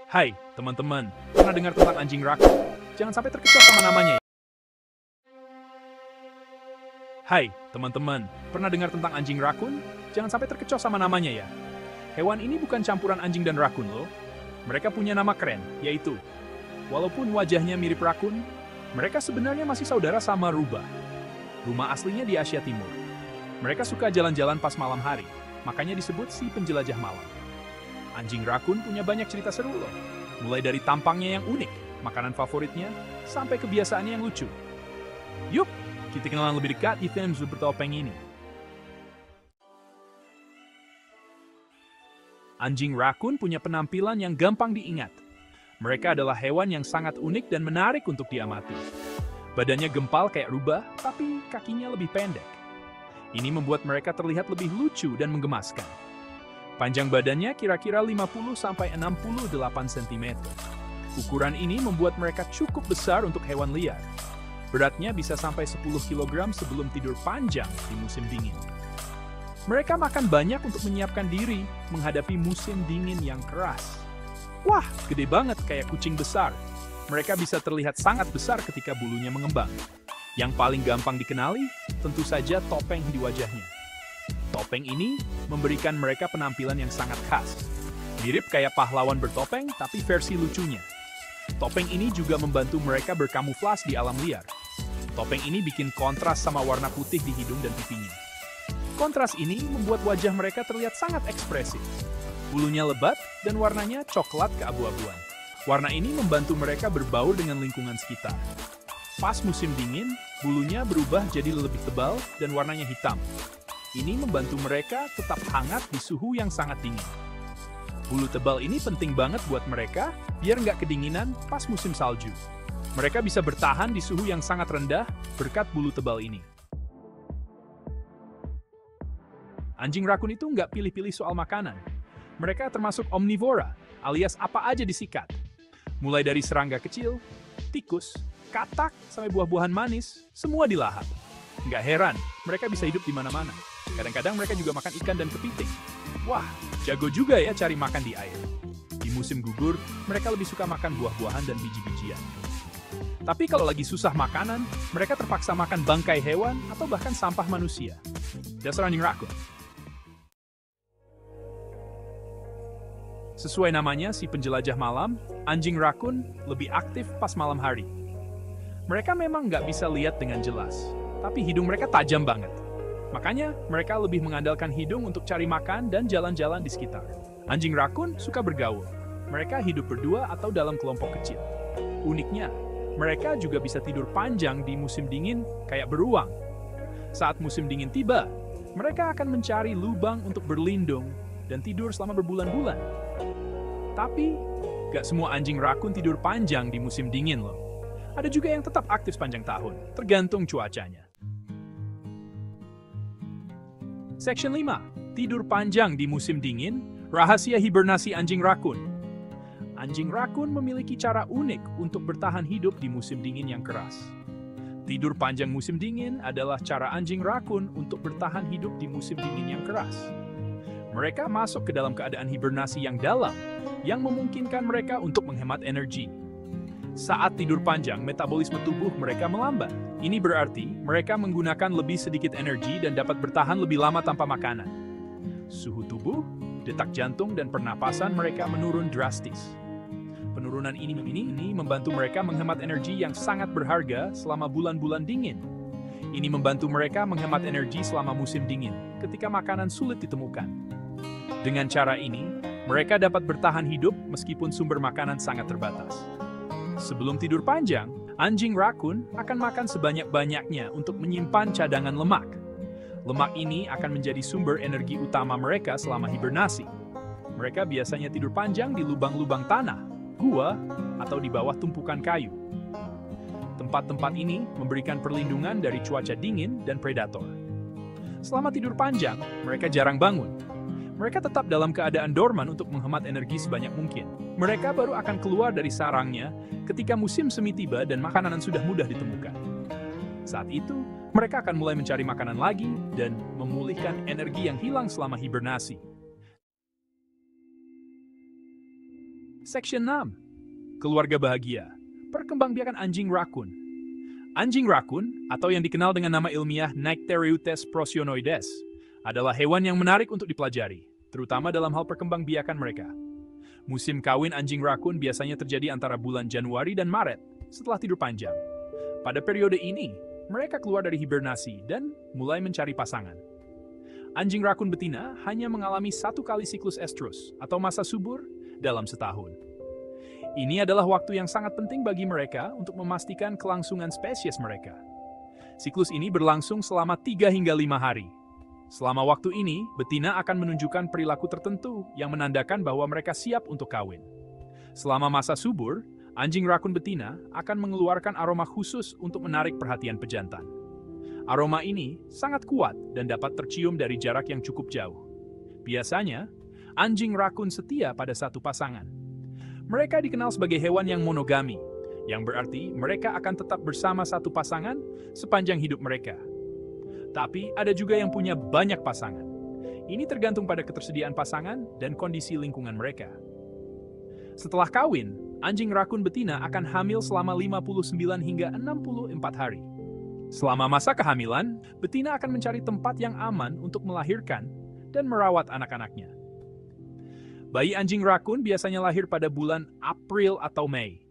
Hai, teman-teman. Pernah dengar tentang anjing rakun? Jangan sampai terkecoh sama namanya ya. Hai, teman-teman. Pernah dengar tentang anjing rakun? Jangan sampai terkecoh sama namanya ya. Hewan ini bukan campuran anjing dan rakun loh. Mereka punya nama keren, yaitu walaupun wajahnya mirip rakun, mereka sebenarnya masih saudara sama rubah. Rumah aslinya di Asia Timur. Mereka suka jalan-jalan pas malam hari, makanya disebut si penjelajah malam. Anjing rakun punya banyak cerita seru loh. Mulai dari tampangnya yang unik, makanan favoritnya, sampai kebiasaannya yang lucu. Yuk, kita kenalan lebih dekat di film bertopeng ini. Anjing rakun punya penampilan yang gampang diingat. Mereka adalah hewan yang sangat unik dan menarik untuk diamati. Badannya gempal kayak rubah, tapi kakinya lebih pendek. Ini membuat mereka terlihat lebih lucu dan menggemaskan. Panjang badannya kira-kira 50-68 cm. Ukuran ini membuat mereka cukup besar untuk hewan liar. Beratnya bisa sampai 10 kg sebelum tidur panjang di musim dingin. Mereka makan banyak untuk menyiapkan diri menghadapi musim dingin yang keras. Wah, gede banget kayak kucing besar. Mereka bisa terlihat sangat besar ketika bulunya mengembang. Yang paling gampang dikenali, tentu saja topeng di wajahnya. Topeng ini memberikan mereka penampilan yang sangat khas. Mirip kayak pahlawan bertopeng, tapi versi lucunya. Topeng ini juga membantu mereka berkamuflas di alam liar. Topeng ini bikin kontras sama warna putih di hidung dan pipinya. Kontras ini membuat wajah mereka terlihat sangat ekspresif. Bulunya lebat dan warnanya coklat keabu-abuan. Warna ini membantu mereka berbaur dengan lingkungan sekitar. Pas musim dingin, bulunya berubah jadi lebih tebal dan warnanya hitam. Ini membantu mereka tetap hangat di suhu yang sangat dingin. Bulu tebal ini penting banget buat mereka biar nggak kedinginan pas musim salju. Mereka bisa bertahan di suhu yang sangat rendah berkat bulu tebal ini. Anjing rakun itu nggak pilih-pilih soal makanan. Mereka termasuk omnivora, alias apa aja disikat. Mulai dari serangga kecil, tikus, katak, sampai buah-buahan manis, semua dilahap. Nggak heran, mereka bisa hidup di mana-mana. Kadang-kadang mereka juga makan ikan dan kepiting. Wah, jago juga ya cari makan di air. Di musim gugur, mereka lebih suka makan buah-buahan dan biji-bijian. Tapi kalau lagi susah makanan, mereka terpaksa makan bangkai hewan atau bahkan sampah manusia. Dasar anjing rakun. Sesuai namanya, si penjelajah malam, anjing rakun lebih aktif pas malam hari. Mereka memang nggak bisa lihat dengan jelas, tapi hidung mereka tajam banget. Makanya, mereka lebih mengandalkan hidung untuk cari makan dan jalan-jalan di sekitar. Anjing rakun suka bergaul. Mereka hidup berdua atau dalam kelompok kecil. Uniknya, mereka juga bisa tidur panjang di musim dingin kayak beruang. Saat musim dingin tiba, mereka akan mencari lubang untuk berlindung dan tidur selama berbulan-bulan. Tapi, gak semua anjing rakun tidur panjang di musim dingin loh. Ada juga yang tetap aktif sepanjang tahun, tergantung cuacanya. Section 5. Tidur panjang di musim dingin, rahasia hibernasi anjing rakun. Anjing rakun memiliki cara unik untuk bertahan hidup di musim dingin yang keras. Tidur panjang musim dingin adalah cara anjing rakun untuk bertahan hidup di musim dingin yang keras. Mereka masuk ke dalam keadaan hibernasi yang dalam, yang memungkinkan mereka untuk menghemat energi. Saat tidur panjang, metabolisme tubuh mereka melambat. Ini berarti mereka menggunakan lebih sedikit energi dan dapat bertahan lebih lama tanpa makanan. Suhu tubuh, detak jantung, dan pernapasan mereka menurun drastis. Penurunan ini membantu mereka menghemat energi yang sangat berharga selama bulan-bulan dingin. Ini membantu mereka menghemat energi selama musim dingin, ketika makanan sulit ditemukan. Dengan cara ini, mereka dapat bertahan hidup meskipun sumber makanan sangat terbatas. Sebelum tidur panjang, anjing rakun akan makan sebanyak-banyaknya untuk menyimpan cadangan lemak. Lemak ini akan menjadi sumber energi utama mereka selama hibernasi. Mereka biasanya tidur panjang di lubang-lubang tanah, gua, atau di bawah tumpukan kayu. Tempat-tempat ini memberikan perlindungan dari cuaca dingin dan predator. Selama tidur panjang, mereka jarang bangun. Mereka tetap dalam keadaan dorman untuk menghemat energi sebanyak mungkin. Mereka baru akan keluar dari sarangnya ketika musim semi tiba dan makanan sudah mudah ditemukan. Saat itu, mereka akan mulai mencari makanan lagi dan memulihkan energi yang hilang selama hibernasi. Section 6. Keluarga bahagia. Perkembangbiakan anjing rakun. Anjing rakun, atau yang dikenal dengan nama ilmiah Nyctereutes prosionoides, adalah hewan yang menarik untuk dipelajari, terutama dalam hal perkembangbiakan mereka. Musim kawin anjing rakun biasanya terjadi antara bulan Januari dan Maret, setelah tidur panjang. Pada periode ini, mereka keluar dari hibernasi dan mulai mencari pasangan. Anjing rakun betina hanya mengalami 1 kali siklus estrus atau masa subur dalam setahun. Ini adalah waktu yang sangat penting bagi mereka untuk memastikan kelangsungan spesies mereka. Siklus ini berlangsung selama 3 hingga 5 hari. Selama waktu ini, betina akan menunjukkan perilaku tertentu yang menandakan bahwa mereka siap untuk kawin. Selama masa subur, anjing rakun betina akan mengeluarkan aroma khusus untuk menarik perhatian pejantan. Aroma ini sangat kuat dan dapat tercium dari jarak yang cukup jauh. Biasanya, anjing rakun setia pada satu pasangan. Mereka dikenal sebagai hewan yang monogami, yang berarti mereka akan tetap bersama satu pasangan sepanjang hidup mereka. Tapi ada juga yang punya banyak pasangan. Ini tergantung pada ketersediaan pasangan dan kondisi lingkungan mereka. Setelah kawin, anjing rakun betina akan hamil selama 59 hingga 64 hari. Selama masa kehamilan, betina akan mencari tempat yang aman untuk melahirkan dan merawat anak-anaknya. Bayi anjing rakun biasanya lahir pada bulan April atau Mei.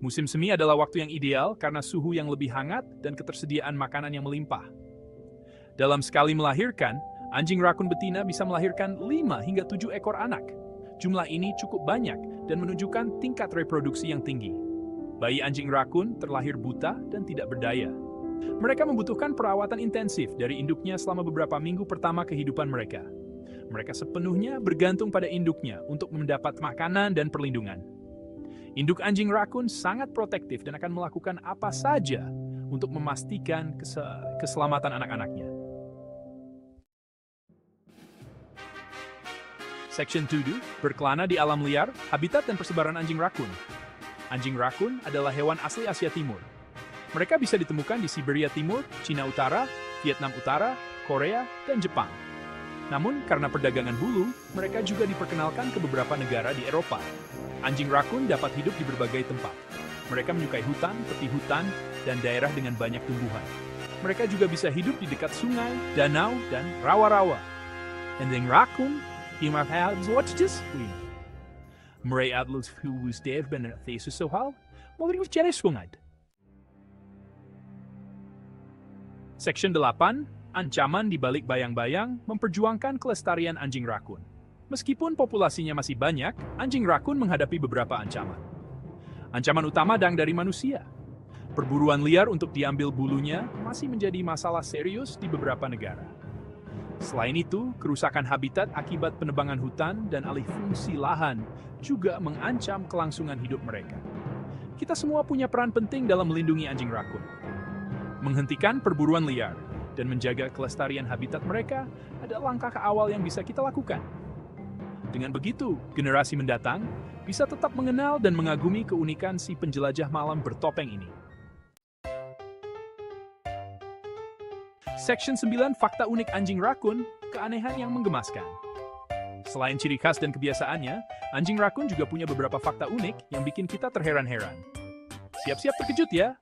Musim semi adalah waktu yang ideal karena suhu yang lebih hangat dan ketersediaan makanan yang melimpah. Dalam sekali melahirkan, anjing rakun betina bisa melahirkan 5 hingga 7 ekor anak. Jumlah ini cukup banyak dan menunjukkan tingkat reproduksi yang tinggi. Bayi anjing rakun terlahir buta dan tidak berdaya. Mereka membutuhkan perawatan intensif dari induknya selama beberapa minggu pertama kehidupan mereka. Mereka sepenuhnya bergantung pada induknya untuk mendapat makanan dan perlindungan. Induk anjing rakun sangat protektif dan akan melakukan apa saja untuk memastikan keselamatan anak-anaknya. Section 7, berkelana di alam liar, habitat dan persebaran anjing rakun. Anjing rakun adalah hewan asli Asia Timur. Mereka bisa ditemukan di Siberia Timur, Cina Utara, Vietnam Utara, Korea, dan Jepang. Namun, karena perdagangan bulu, mereka juga diperkenalkan ke beberapa negara di Eropa. Anjing rakun dapat hidup di berbagai tempat. Mereka menyukai hutan, tepi hutan, dan daerah dengan banyak tumbuhan. Mereka juga bisa hidup di dekat sungai, danau, dan rawa-rawa. Anjing rakun wat is Murray Adler who Dave ben thesis so hal, maar die was Section 8, ancaman di balik bayang-bayang memperjuangkan kelestarian anjing rakun. Meskipun populasinya masih banyak, anjing rakun menghadapi beberapa ancaman. Ancaman utama datang dari manusia. Perburuan liar untuk diambil bulunya masih menjadi masalah serius di beberapa negara. Selain itu, kerusakan habitat akibat penebangan hutan dan alih fungsi lahan juga mengancam kelangsungan hidup mereka. Kita semua punya peran penting dalam melindungi anjing rakun. Menghentikan perburuan liar dan menjaga kelestarian habitat mereka adalah langkah awal yang bisa kita lakukan. Dengan begitu, generasi mendatang bisa tetap mengenal dan mengagumi keunikan si penjelajah malam bertopeng ini. Section 9, fakta unik anjing rakun, keanehan yang menggemaskan. Selain ciri khas dan kebiasaannya, anjing rakun juga punya beberapa fakta unik yang bikin kita terheran-heran. Siap-siap terkejut ya!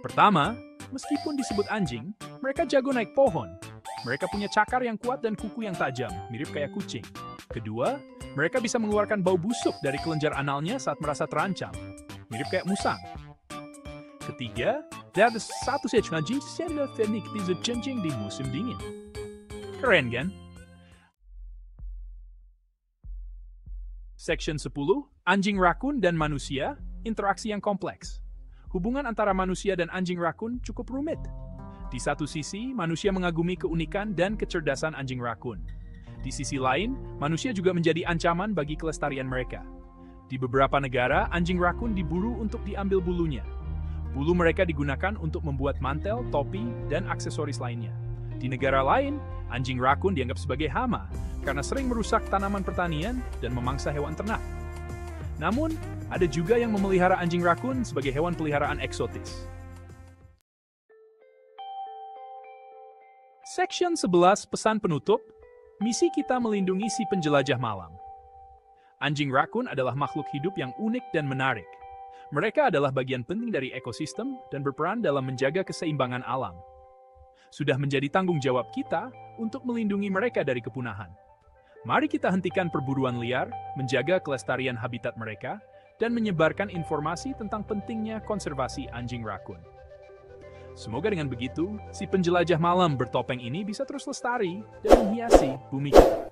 Pertama, meskipun disebut anjing, mereka jago naik pohon. Mereka punya cakar yang kuat dan kuku yang tajam, mirip kayak kucing. Kedua, mereka bisa mengeluarkan bau busuk dari kelenjar analnya saat merasa terancam, mirip kayak musang. Ketiga, ada satu anjing serial teknik anjing di musim dingin. Keren kan? Section 10, anjing rakun dan manusia, interaksi yang kompleks. Hubungan antara manusia dan anjing rakun cukup rumit. Di satu sisi, manusia mengagumi keunikan dan kecerdasan anjing rakun. Di sisi lain, manusia juga menjadi ancaman bagi kelestarian mereka. Di beberapa negara, anjing rakun diburu untuk diambil bulunya. Bulu mereka digunakan untuk membuat mantel, topi, dan aksesoris lainnya. Di negara lain, anjing rakun dianggap sebagai hama karena sering merusak tanaman pertanian dan memangsa hewan ternak. Namun, ada juga yang memelihara anjing rakun sebagai hewan peliharaan eksotis. Section 11, pesan penutup, misi kita melindungi si penjelajah malam. Anjing rakun adalah makhluk hidup yang unik dan menarik. Mereka adalah bagian penting dari ekosistem dan berperan dalam menjaga keseimbangan alam. Sudah menjadi tanggung jawab kita untuk melindungi mereka dari kepunahan. Mari kita hentikan perburuan liar, menjaga kelestarian habitat mereka, dan menyebarkan informasi tentang pentingnya konservasi anjing rakun. Semoga dengan begitu, si penjelajah malam bertopeng ini bisa terus lestari dan menghiasi bumi kita.